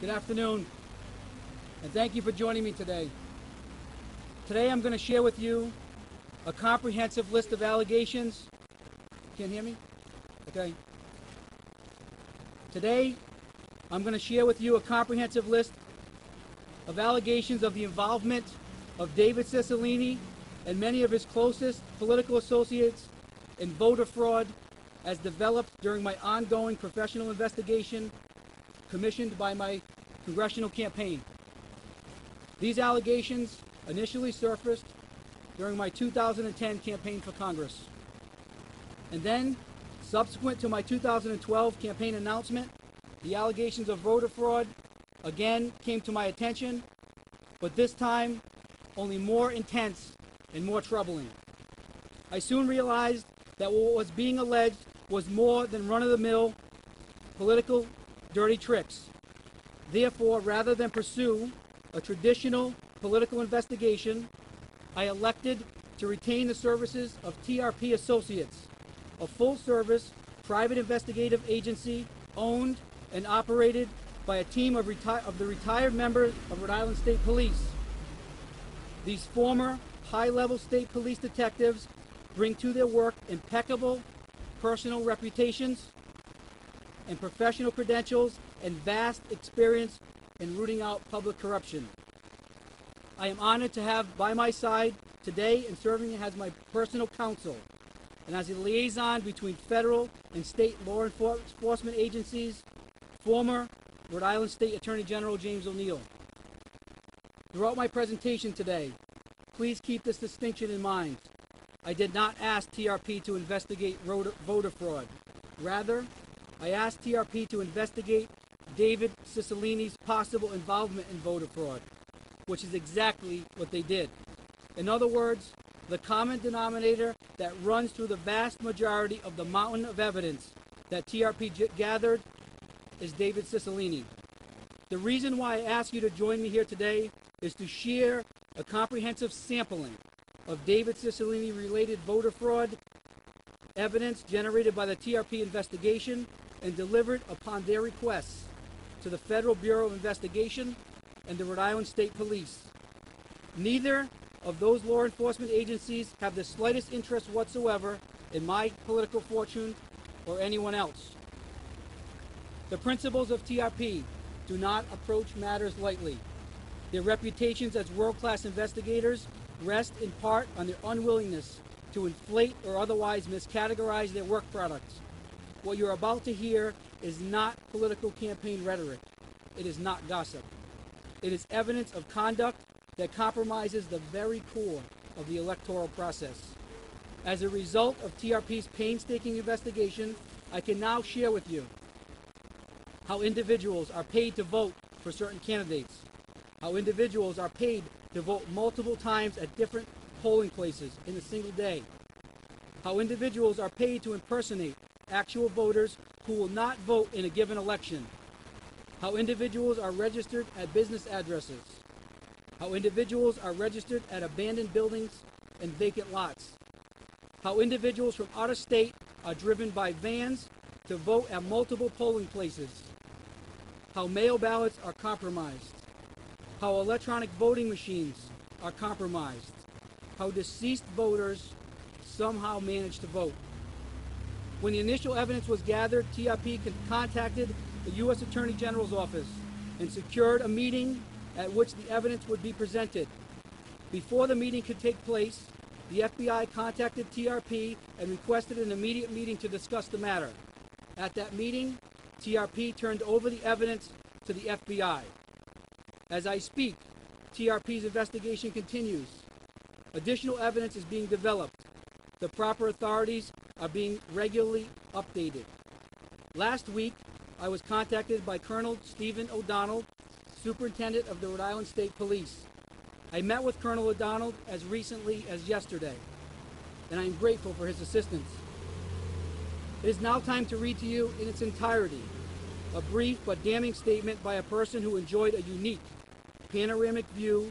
Good afternoon, and thank you for joining me today. Today I'm going to share with you a comprehensive list of allegations. Can't hear me? Okay. Today I'm going to share with you a comprehensive list of allegations of the involvement of David Cicilline and many of his closest political associates in voter fraud as developed during my ongoing professional investigation commissioned by my congressional campaign. These allegations initially surfaced during my 2010 campaign for Congress. And then, subsequent to my 2012 campaign announcement, the allegations of voter fraud again came to my attention, but this time only more intense and more troubling. I soon realized that what was being alleged was more than run-of-the-mill political dirty tricks. Therefore, rather than pursue a traditional political investigation, I elected to retain the services of TRP Associates, a full-service private investigative agency owned and operated by a team of the retired members of Rhode Island State Police. These former high-level state police detectives bring to their work impeccable personal reputations and professional credentials and vast experience in rooting out public corruption. I am honored to have by my side today and serving as my personal counsel and as a liaison between federal and state law enforcement agencies, former Rhode Island State Attorney General James O'Neill. Throughout my presentation today, please keep this distinction in mind. I did not ask TRP to investigate voter fraud. Rather, I asked TRP to investigate David Cicilline's possible involvement in voter fraud, which is exactly what they did. In other words, the common denominator that runs through the vast majority of the mountain of evidence that TRP gathered is David Cicilline. The reason why I ask you to join me here today is to share a comprehensive sampling of David Cicilline-related voter fraud evidence generated by the TRP investigation and delivered upon their requests to the Federal Bureau of Investigation and the Rhode Island State Police. Neither of those law enforcement agencies have the slightest interest whatsoever in my political fortune or anyone else. The principals of TRP do not approach matters lightly. Their reputations as world-class investigators rest in part on their unwillingness to inflate or otherwise miscategorize their work products. What you're about to hear is not political campaign rhetoric. It is not gossip. It is evidence of conduct that compromises the very core of the electoral process. As a result of TRP's painstaking investigation, I can now share with you how individuals are paid to vote for certain candidates, how individuals are paid to vote multiple times at different polling places in a single day, how individuals are paid to impersonate actual voters who will not vote in a given election, how individuals are registered at business addresses, how individuals are registered at abandoned buildings and vacant lots, how individuals from out of state are driven by vans to vote at multiple polling places, how mail ballots are compromised, how electronic voting machines are compromised, how deceased voters somehow managed to vote. When the initial evidence was gathered, TRP contacted the U.S. Attorney General's office and secured a meeting at which the evidence would be presented. Before the meeting could take place, the FBI contacted TRP and requested an immediate meeting to discuss the matter. At that meeting, TRP turned over the evidence to the FBI. As I speak, TRP's investigation continues. Additional evidence is being developed. The proper authorities are being regularly updated. Last week, I was contacted by Colonel Stephen O'Donnell, Superintendent of the Rhode Island State Police. I met with Colonel O'Donnell as recently as yesterday, and I am grateful for his assistance. It is now time to read to you in its entirety a brief but damning statement by a person who enjoyed a unique, panoramic view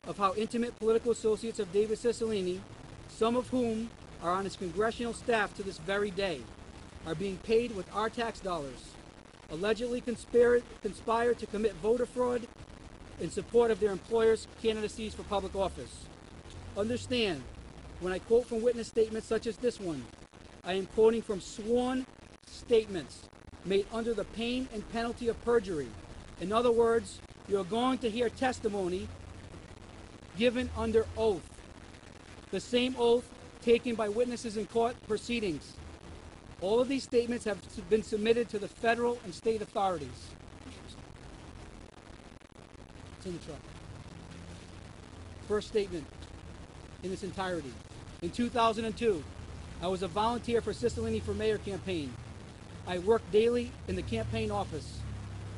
of how intimate political associates of David Cicilline, some of whom are on his congressional staff to this very day, are being paid with our tax dollars allegedly conspired to commit voter fraud in support of their employers' candidacies for public office. Understand, when I quote from witness statements such as this one, I am quoting from sworn statements made under the pain and penalty of perjury. In other words, you're going to hear testimony given under oath, the same oath taken by witnesses in court proceedings. All of these statements have been submitted to the federal and state authorities. It's in the truck. First statement in its entirety. In 2002, I was a volunteer for Cicilline for Mayor campaign. I worked daily in the campaign office.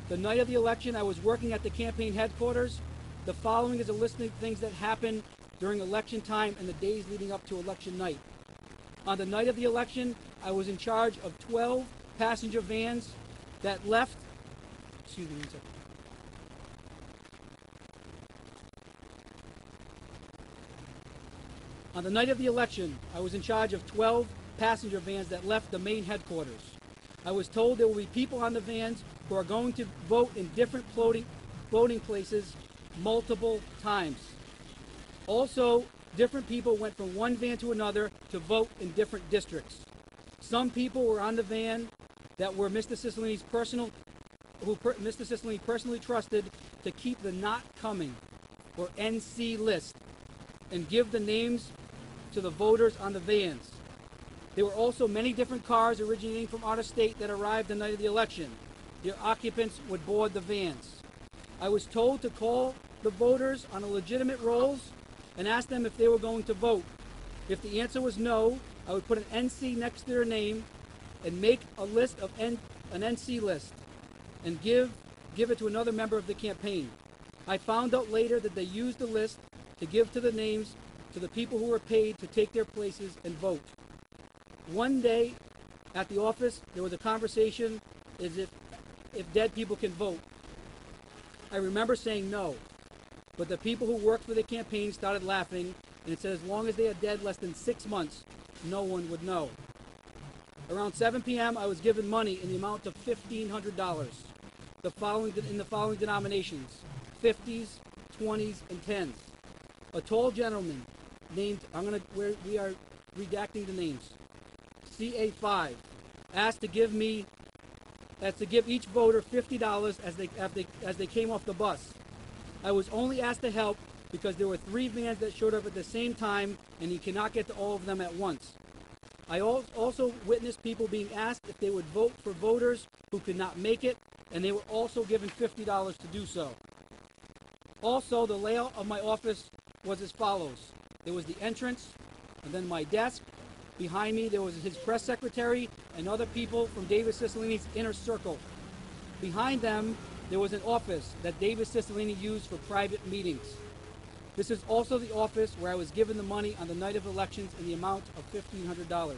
The night of the election, I was working at the campaign headquarters. The following is a list of things that happened during election time and the days leading up to election night. On the night of the election, I was in charge of 12 passenger vans that left, excuse me one second. On the night of the election, I was in charge of 12 passenger vans that left the main headquarters. I was told there will be people on the vans who are going to vote in different voting places multiple times. Also, different people went from one van to another to vote in different districts. Some people were on the van that were Mr. Cicilline's Mr. Cicilline personally trusted to keep the not coming, or NC list, and give the names to the voters on the vans. There were also many different cars originating from out of state that arrived the night of the election. Their occupants would board the vans. I was told to call the voters on a legitimate rolls and ask them if they were going to vote. If the answer was no, I would put an NC next to their name and make a list of an NC list and give it to another member of the campaign. I found out later that they used the list to give to the names to the people who were paid to take their places and vote. One day at the office, there was a conversation as if dead people can vote. I remember saying no, but the people who worked for the campaign started laughing, and it said as long as they are dead less than 6 months, no one would know. Around 7 p.m., I was given money in the amount of $1,500, in the following denominations: 50s, 20s, and 10s. A tall gentleman named, we are redacting the names, CA5, asked to give each voter $50 as they came off the bus. I was only asked to help because there were 3 vans that showed up at the same time, and you cannot get to all of them at once. I also witnessed people being asked if they would vote for voters who could not make it, and they were also given $50 to do so. Also, the layout of my office was as follows. There was the entrance, and then my desk. Behind me, there was his press secretary and other people from David Cicilline's inner circle. Behind them, there was an office that David Cicilline used for private meetings. This is also the office where I was given the money on the night of elections in the amount of $1,500.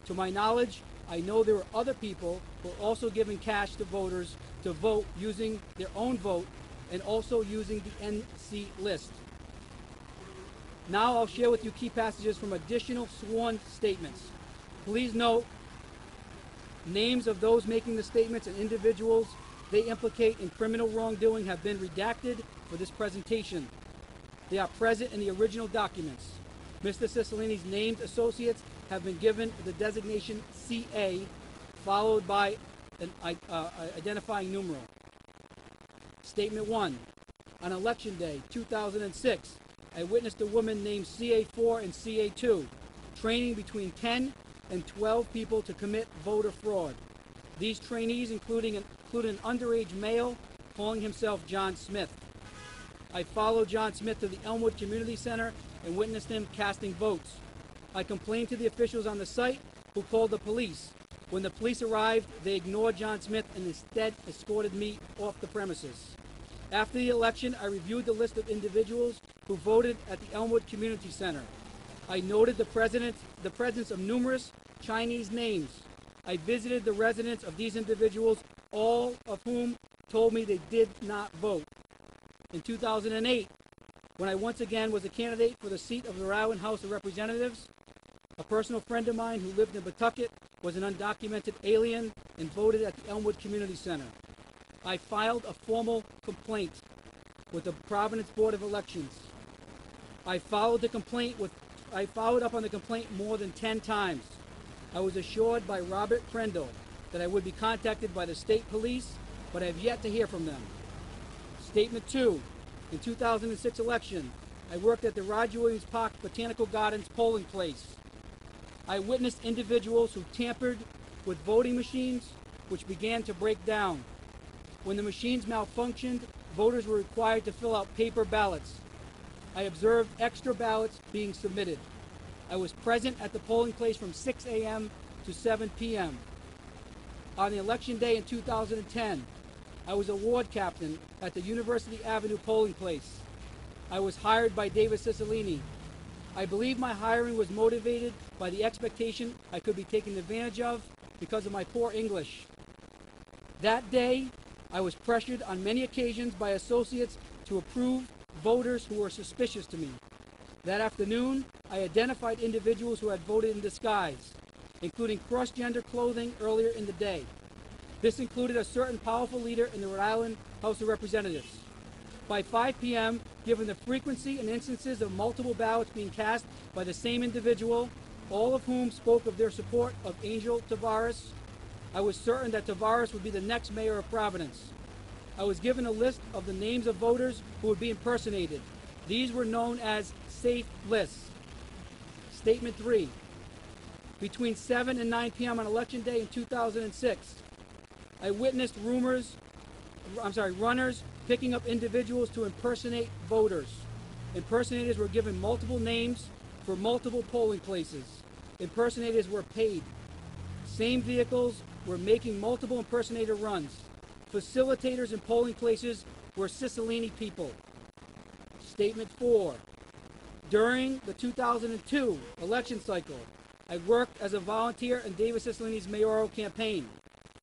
To my knowledge, I know there were other people who were also giving cash to voters to vote using their own vote and also using the NC list. Now I'll share with you key passages from additional sworn statements. Please note, names of those making the statements and individuals they implicate in criminal wrongdoing have been redacted for this presentation. They are present in the original documents. Mr. Cicilline's named associates have been given the designation CA, followed by an identifying numeral. Statement 1. On election day 2006, I witnessed a woman named CA4 and CA2 training between 10 and 12 people to commit voter fraud. These trainees include an underage male calling himself John Smith. I followed John Smith to the Elmwood Community Center and witnessed him casting votes. I complained to the officials on the site, who called the police. When the police arrived, they ignored John Smith and instead escorted me off the premises. After the election, I reviewed the list of individuals who voted at the Elmwood Community Center. I noted the presence of numerous Chinese names. I visited the residence of these individuals, all of whom told me they did not vote. In 2008, when I once again was a candidate for the seat of the Rowan House of Representatives, a personal friend of mine who lived in Pawtucket was an undocumented alien and voted at the Elmwood Community Center. I filed a formal complaint with the Providence Board of Elections. I followed up on the complaint more than 10 times. I was assured by Robert Prendel that I would be contacted by the state police, but I have yet to hear from them. Statement 2. In 2006 election, I worked at the Roger Williams Park Botanical Gardens polling place. I witnessed individuals who tampered with voting machines, which began to break down. When the machines malfunctioned, voters were required to fill out paper ballots. I observed extra ballots being submitted. I was present at the polling place from 6 a.m. to 7 p.m. On the election day in 2010, I was a ward captain at the University Avenue polling place. I was hired by David Cicilline. I believe my hiring was motivated by the expectation I could be taken advantage of because of my poor English. That day, I was pressured on many occasions by associates to approve voters who were suspicious to me. That afternoon, I identified individuals who had voted in disguise, including cross-gender clothing earlier in the day. This included a certain powerful leader in the Rhode Island House of Representatives. By 5 p.m., given the frequency and instances of multiple ballots being cast by the same individual, all of whom spoke of their support of Angel Tavares, I was certain that Tavares would be the next mayor of Providence. I was given a list of the names of voters who would be impersonated. These were known as safe lists. Statement 3. Between 7 and 9 p.m. on Election Day in 2006, I witnessed runners picking up individuals to impersonate voters. Impersonators were given multiple names for multiple polling places. Impersonators were paid. Same vehicles were making multiple impersonator runs. Facilitators in polling places were Cicilline people. Statement 4. During the 2002 election cycle, I worked as a volunteer in David Cicilline's mayoral campaign.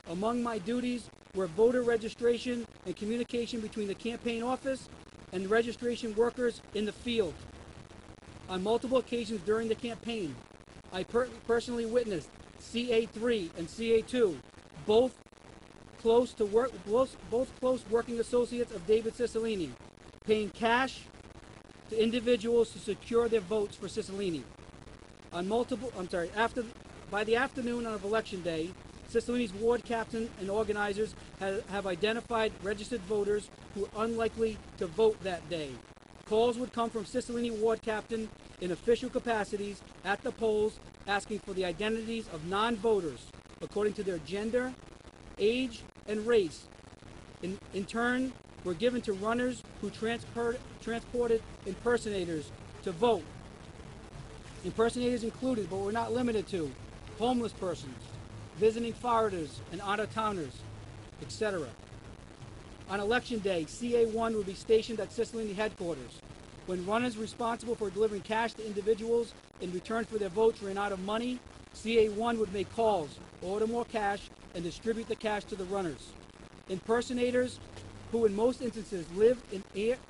Among my duties were voter registration and communication between the campaign office and registration workers in the field. On multiple occasions during the campaign, I personally witnessed CA3 and CA2, both close working associates of David Cicilline, paying cash to individuals to secure their votes for Cicilline. By the afternoon of Election Day, Cicilline's ward captain and organizers have identified registered voters who are unlikely to vote that day. Calls would come from Cicilline ward captain in official capacities at the polls asking for the identities of non-voters according to their gender, age, and race. In turn, were given to runners who transported impersonators to vote. Impersonators included, but were not limited to, homeless persons, visiting foreigners and out-of-towners, etc. On Election Day, CA1 would be stationed at Cicilline headquarters. When runners responsible for delivering cash to individuals in return for their votes ran out of money, CA1 would make calls, order more cash, and distribute the cash to the runners. Impersonators, who in most instances lived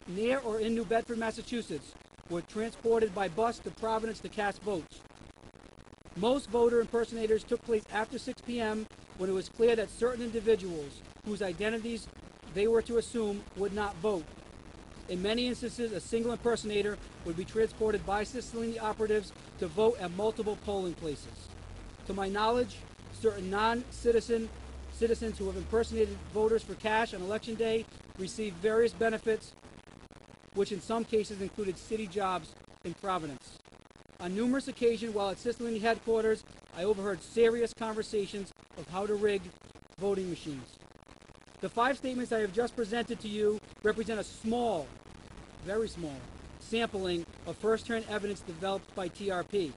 near or in New Bedford, Massachusetts, were transported by bus to Providence to cast votes. Most voter impersonators took place after 6 p.m. when it was clear that certain individuals whose identities they were to assume would not vote. In many instances, a single impersonator would be transported by Cicilline operatives to vote at multiple polling places. To my knowledge, certain non-citizens who have impersonated voters for cash on Election Day received various benefits, which in some cases included city jobs in Providence. On numerous occasions while at Cicilline headquarters, I overheard serious conversations of how to rig voting machines. The 5 statements I have just presented to you represent a small, very small, sampling of first-hand evidence developed by TRP.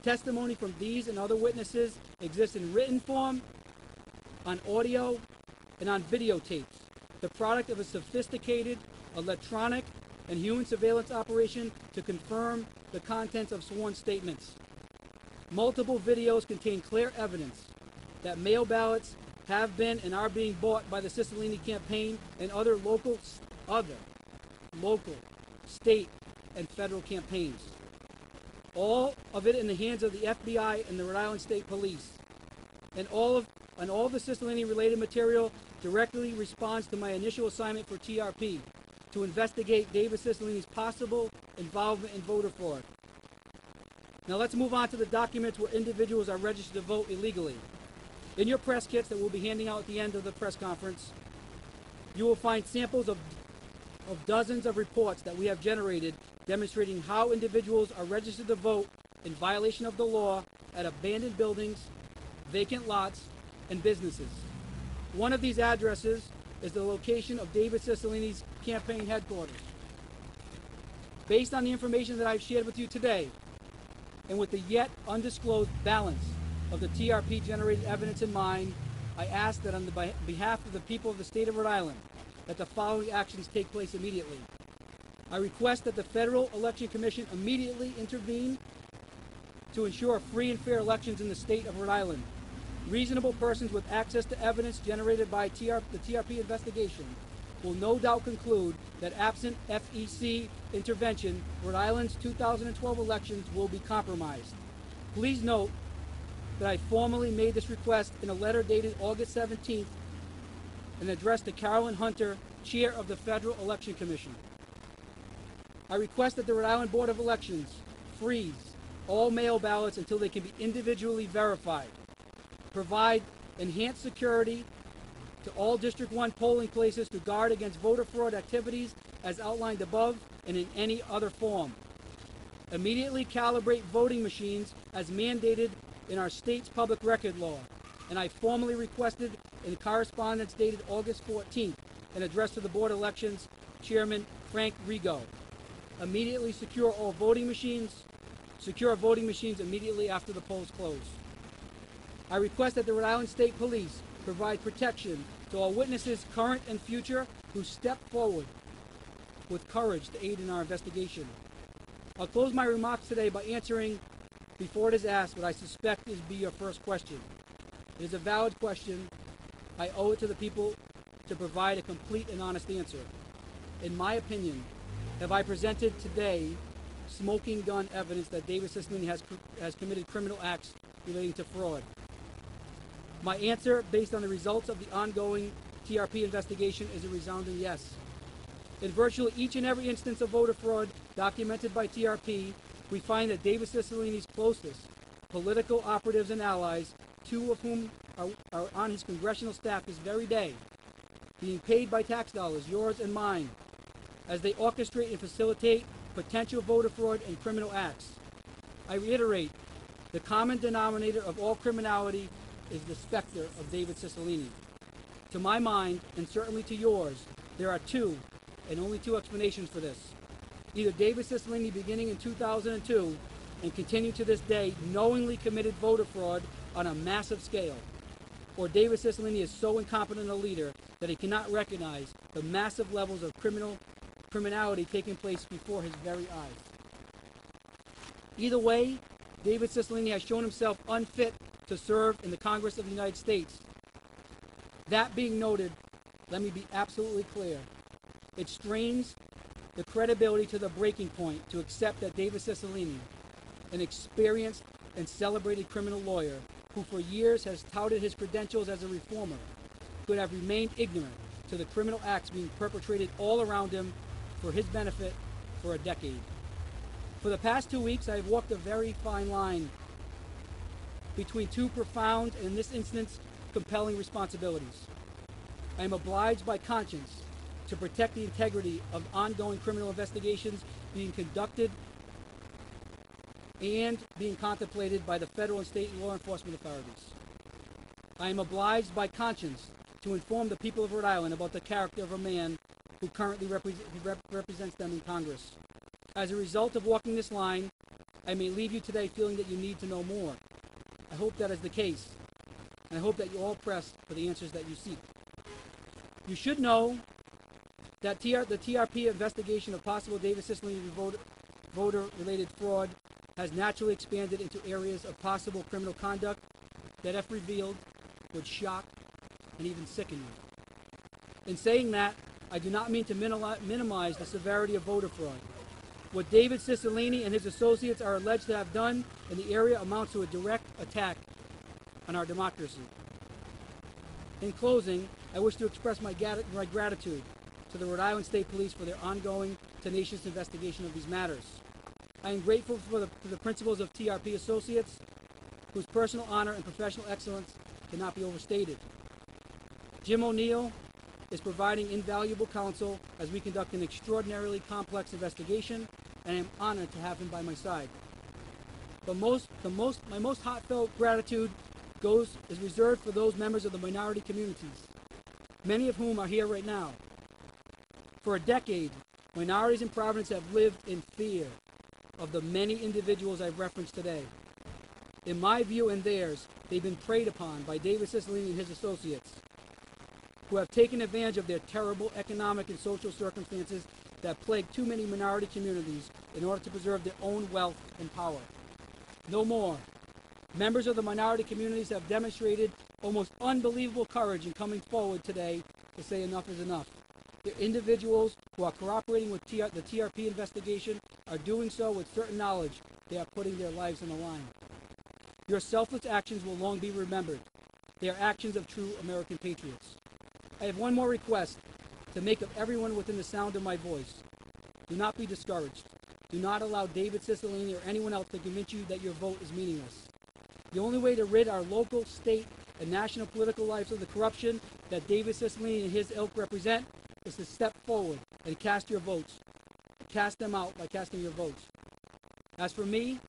Testimony from these and other witnesses exists in written form, on audio, and on videotapes, the product of a sophisticated electronic and human surveillance operation to confirm the contents of sworn statements. Multiple videos contain clear evidence that mail ballots have been and are being bought by the Cicilline campaign and other local, state, and federal campaigns. All of it in the hands of the FBI and the Rhode Island State Police. And all on all the Cicilline-related material directly responds to my initial assignment for TRP to investigate David Cicilline's possible involvement in voter fraud. Now let's move on to the documents where individuals are registered to vote illegally. In your press kits that we'll be handing out at the end of the press conference, you will find samples of dozens of reports that we have generated demonstrating how individuals are registered to vote in violation of the law at abandoned buildings, vacant lots, and businesses. One of these addresses is the location of David Cicilline's campaign headquarters. Based on the information that I've shared with you today, and with the yet undisclosed balance of the TRP-generated evidence in mind, I ask that on the behalf of the people of the state of Rhode Island, that the following actions take place immediately. I request that the Federal Election Commission immediately intervene to ensure free and fair elections in the state of Rhode Island. Reasonable persons with access to evidence generated by the TRP investigation will no doubt conclude that absent FEC intervention, Rhode Island's 2012 elections will be compromised. Please note that I formally made this request in a letter dated August 17th and addressed to Carolyn Hunter, Chair of the Federal Election Commission. I request that the Rhode Island Board of Elections freeze all mail ballots until they can be individually verified, provide enhanced security to all District 1 polling places to guard against voter fraud activities as outlined above and in any other form. Immediately calibrate voting machines as mandated in our state's public record law, and I formally requested in correspondence dated August 14th an address to the Board of Elections Chairman Frank Rigo. Immediately secure all voting machines. Secure voting machines immediately after the polls close. I request that the Rhode Island State Police provide protection to all witnesses, current and future, who step forward with courage to aid in our investigation. I'll close my remarks today by answering, before it is asked, what I suspect is be your first question. It is a valid question. I owe it to the people to provide a complete and honest answer. In my opinion, have I presented today smoking gun evidence that David Cicilline has committed criminal acts relating to fraud? My answer, based on the results of the ongoing TRP investigation, is a resounding yes. In virtually each and every instance of voter fraud documented by TRP, we find that David Cicilline's closest political operatives and allies, two of whom are on his congressional staff this very day, being paid by tax dollars, yours and mine, as they orchestrate and facilitate potential voter fraud and criminal acts. I reiterate, the common denominator of all criminality is the specter of David Cicilline. To my mind, and certainly to yours, there are two, and only two explanations for this. Either David Cicilline, beginning in 2002 and continuing to this day, knowingly committed voter fraud on a massive scale, or David Cicilline is so incompetent a leader that he cannot recognize the massive levels of criminality taking place before his very eyes. Either way, David Cicilline has shown himself unfit to serve in the Congress of the United States. That being noted, let me be absolutely clear. It strains the credibility to the breaking point to accept that David Cicilline, an experienced and celebrated criminal lawyer who for years has touted his credentials as a reformer, could have remained ignorant to the criminal acts being perpetrated all around him for his benefit for a decade. For the past 2 weeks, I have walked a very fine line between two profound, and in this instance, compelling responsibilities. I am obliged by conscience to protect the integrity of ongoing criminal investigations being conducted and being contemplated by the federal and state law enforcement authorities. I am obliged by conscience to inform the people of Rhode Island about the character of a man who currently represents them in Congress. As a result of walking this line, I may leave you today feeling that you need to know more. I hope that is the case, and I hope that you all press for the answers that you seek. You should know that the TRP investigation of possible David Cicilline voter-related fraud has naturally expanded into areas of possible criminal conduct that, if revealed, would shock and even sicken you. In saying that, I do not mean to minimize the severity of voter fraud. What David Cicilline and his associates are alleged to have done in the area amounts to a direct attack on our democracy. In closing, I wish to express my gratitude to the Rhode Island State Police for their ongoing, tenacious investigation of these matters. I am grateful for the principals of TRP Associates, whose personal honor and professional excellence cannot be overstated. Jim O'Neill is providing invaluable counsel as we conduct an extraordinarily complex investigation, and I am honored to have him by my side. But my most heartfelt gratitude is reserved for those members of the minority communities, many of whom are here right now. For a decade, minorities in Providence have lived in fear of the many individuals I've referenced today. In my view and theirs, they've been preyed upon by David Cicilline and his associates, who have taken advantage of their terrible economic and social circumstances that plague too many minority communities in order to preserve their own wealth and power. No more. Members of the minority communities have demonstrated almost unbelievable courage in coming forward today to say enough is enough. The individuals who are cooperating with the TRP investigation are doing so with certain knowledge they are putting their lives on the line. Your selfless actions will long be remembered. They are actions of true American patriots. I have one more request to make of everyone within the sound of my voice. Do not be discouraged. Do not allow David Cicilline or anyone else to convince you that your vote is meaningless. The only way to rid our local, state, and national political lives of the corruption that David Cicilline and his ilk represent is to step forward and cast your votes. Cast them out by casting your votes. As for me,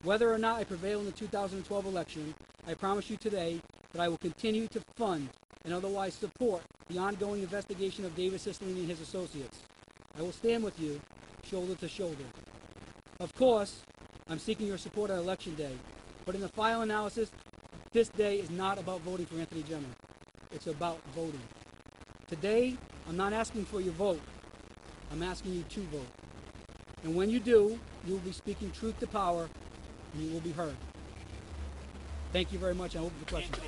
whether or not I prevail in the 2012 election, I promise you today that I will continue to fund and otherwise support the ongoing investigation of David Cicilline and his associates. I will stand with you, shoulder to shoulder. Of course, I'm seeking your support on Election Day, but in the final analysis, this day is not about voting for Anthony Gemma. It's about voting. Today, I'm not asking for your vote. I'm asking you to vote. And when you do, you will be speaking truth to power, and you will be heard. Thank you very much. I open for questions.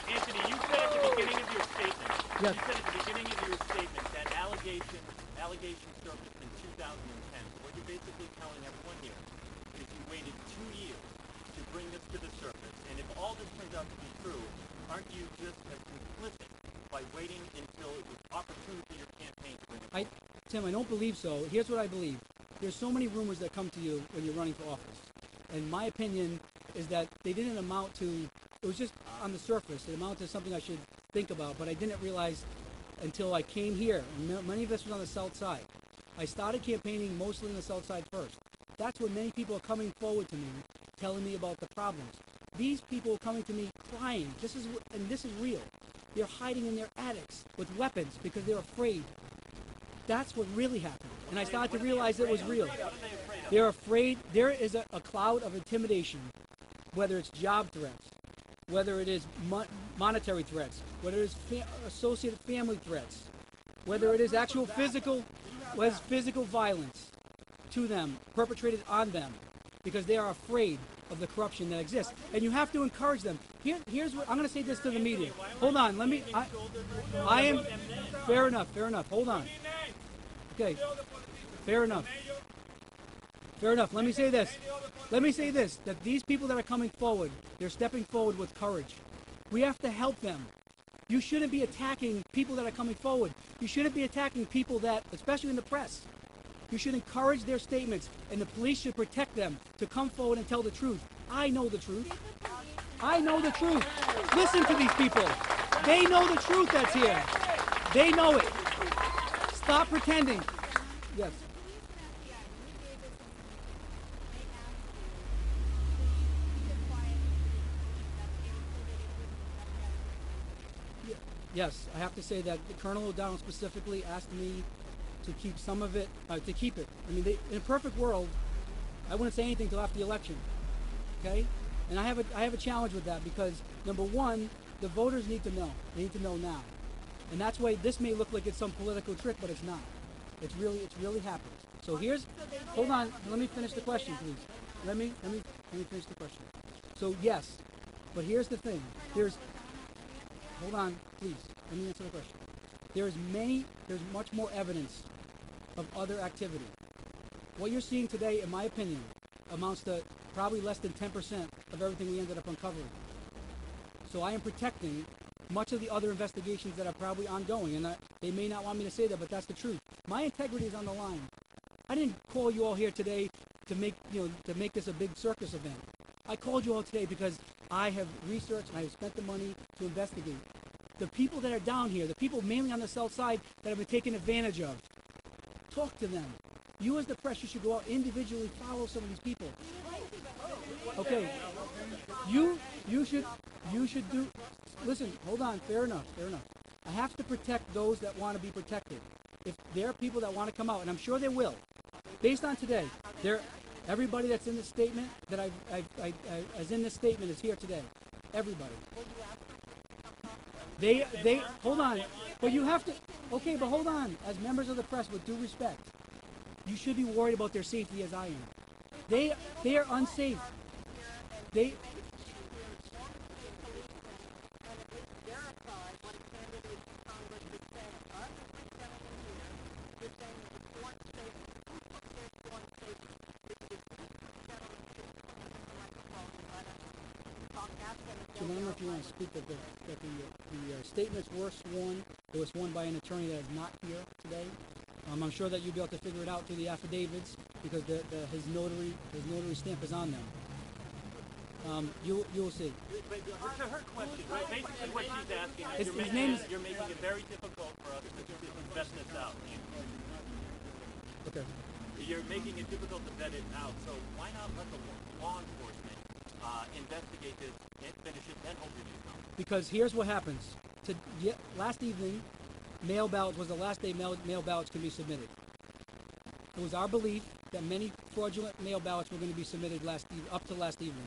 Anthony, you said at the beginning of your statement, yes. You said at the beginning of your statement that allegations surfaced in 2010. What you're basically telling everyone here is you waited 2 years to bring this to the surface, and if all this turns out to be true, aren't you just as complicit by waiting until it was opportune for your campaign to bring it? Tim, I don't believe so. Here's what I believe. There's so many rumors that come to you when you're running for office. And my opinion is that they didn't amount to, it was just on the surface. It amounted to something I should think about, but I didn't realize until I came here. And many of us was on the south side. I started campaigning mostly on the south side first. That's when many people are coming forward to me, telling me about the problems. These people are coming to me crying. This is real. They're hiding in their attics with weapons because they're afraid. That's what really happened. And I started to realize it was real. They're afraid. There is a cloud of intimidation, whether it's job threats, whether it is monetary threats, whether it is associated family threats, whether it is actual physical violence to them, perpetrated on them, because they are afraid of the corruption that exists. And you have to encourage them. Here's what I'm going to say this to the media. Hold on. I am fair enough. Hold on. Okay. Fair enough. Let me say this. That these people that are coming forward, they're stepping forward with courage. We have to help them. You shouldn't be attacking people that are coming forward. You shouldn't be attacking people that, especially in the press. You should encourage their statements, and the police should protect them to come forward and tell the truth. I know the truth. Listen to these people. They know the truth that's here. They know it. Stop pretending. Yes. Yes, I have to say that Colonel O'Donnell specifically asked me to keep some of it, to keep it. I mean, in a perfect world, I wouldn't say anything till after the election, okay? And I have a challenge with that because, number one, the voters need to know. They need to know now. And that's why this may look like it's some political trick, but it's not. It's really happened. So hold on, let me finish the question, please. Let me finish the question. So yes, but here's the thing. Hold on, please. Let me answer the question. There's much more evidence of other activity. what you're seeing today, in my opinion, amounts to probably less than 10% of everything we ended up uncovering. So I am protecting much of the other investigations that are probably ongoing, and they may not want me to say that, but that's the truth. My integrity is on the line. I didn't call you all here today to make this a big circus event. I called you all today because I have researched and I have spent the money to investigate. The people that are down here, the people mainly on the south side that have been taken advantage of, talk to them. You as the press, you should go out individually, follow some of these people. Okay, you should do. Listen, hold on. Fair enough. I have to protect those that want to be protected. If there are people that want to come out, and I'm sure there will, based on today, everybody that's in this statement that is in this statement is here today. Everybody. They hold on, but you have to. Okay, but hold on. As members of the press, with due respect, you should be worried about their safety as I am. They are unsafe. They. I don't know if you want to speak that the statements were sworn. It was sworn by an attorney that is not here today. I'm sure that you'll be able to figure it out through the affidavits because his notary stamp is on them. You'll see. But to her question, right, basically what she's asking is you're making it very difficult for us to invest this out. Okay. You're making it difficult to vet it out, so why not let the law enforcement investigate this and finish it, then hold review count? Because here's what happens. Last evening, mail ballots was the last day mail ballots could be submitted. It was our belief that many fraudulent mail ballots were going to be submitted up to last evening.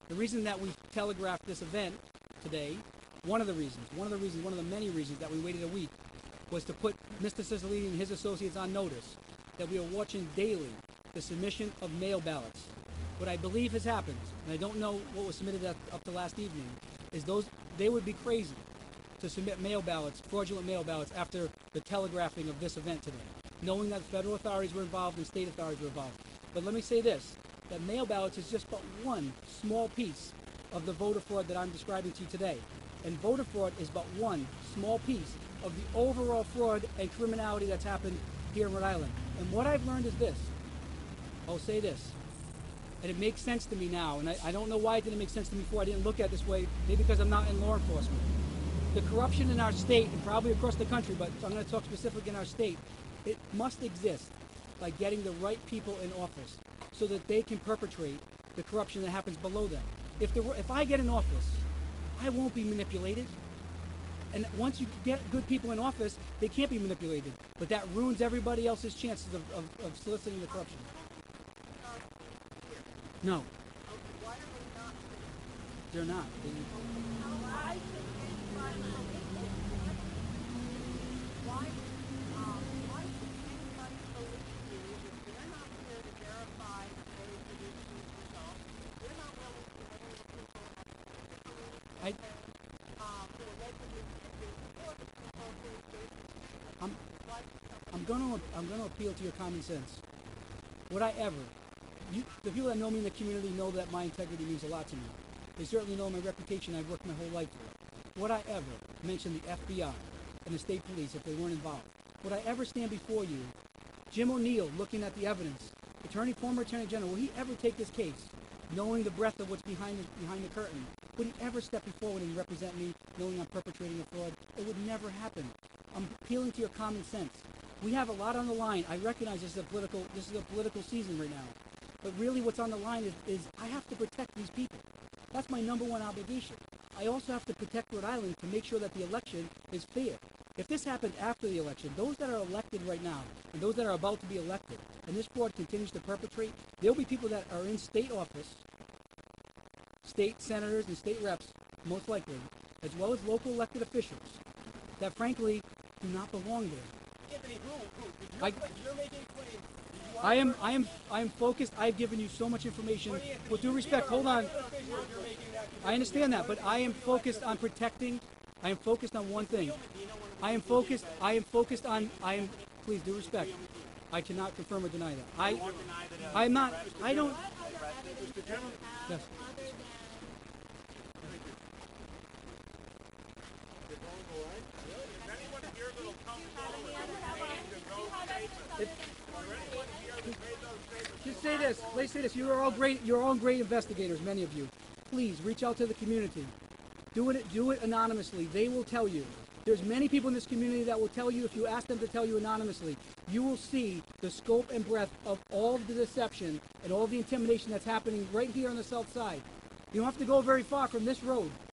The reason that we telegraphed this event today, one of the many reasons that we waited a week, was to put Mr. Cicilline and his associates on notice that we are watching daily the submission of mail ballots. What I believe has happened, and I don't know what was submitted up to last evening, is they would be crazy to submit fraudulent mail ballots after the telegraphing of this event today, knowing that federal authorities were involved and state authorities were involved. But let me say this, that mail ballots is just but one small piece of the voter fraud that I'm describing to you today. And voter fraud is but one small piece of the overall fraud and criminality that's happened here in Rhode Island. And what I've learned is this. I'll say this. And it makes sense to me now, and I don't know why it didn't make sense to me before. I didn't look at it this way, maybe because I'm not in law enforcement. The corruption in our state, and probably across the country, but I'm going to talk specifically in our state, it must exist by getting the right people in office so that they can perpetrate the corruption that happens below them. If I get in office, I won't be manipulated. And once you get good people in office, they can't be manipulated. But that ruins everybody else's chances of soliciting the corruption. No. They're not. I'm going to appeal to your common sense. The people that know me in the community know that my integrity means a lot to me. They certainly know my reputation. I've worked my whole life for it. Would I ever mention the FBI and the state police if they weren't involved? Would I ever stand before you, Jim O'Neill, looking at the evidence, former Attorney General, will he ever take this case, knowing the breadth of what's behind the curtain? Would he ever step before and represent me, knowing I'm perpetrating a fraud? It would never happen. I'm appealing to your common sense. We have a lot on the line. I recognize this is a political season right now. But really what's on the line is I have to protect these people. That's my number one obligation. I also have to protect Rhode Island to make sure that the election is fair. If this happened after the election, those that are elected right now and those that are about to be elected, and this fraud continues to perpetrate, there'll be people that are in state office, state senators and state reps, most likely, as well as local elected officials, that frankly do not belong there. Anthony, you're making claims. I am focused. I've given you so much information. With due respect, hold on. I understand that, but I am focused on protecting. I am focused on one thing. Please, due respect. I cannot confirm or deny that. You won't deny that I'm not, I don't, Mr. Gemma? yes. Is anyone here that'll come forward and go statements? Is there anyone here that made those statements? Just say this. Let's say this. You're all great investigators, many of you. Please reach out to the community. Do it anonymously. They will tell you. There's many people in this community that will tell you, if you ask them to tell you anonymously, you will see the scope and breadth of all of the deception and all of the intimidation that's happening right here on the south side. You don't have to go very far from this road.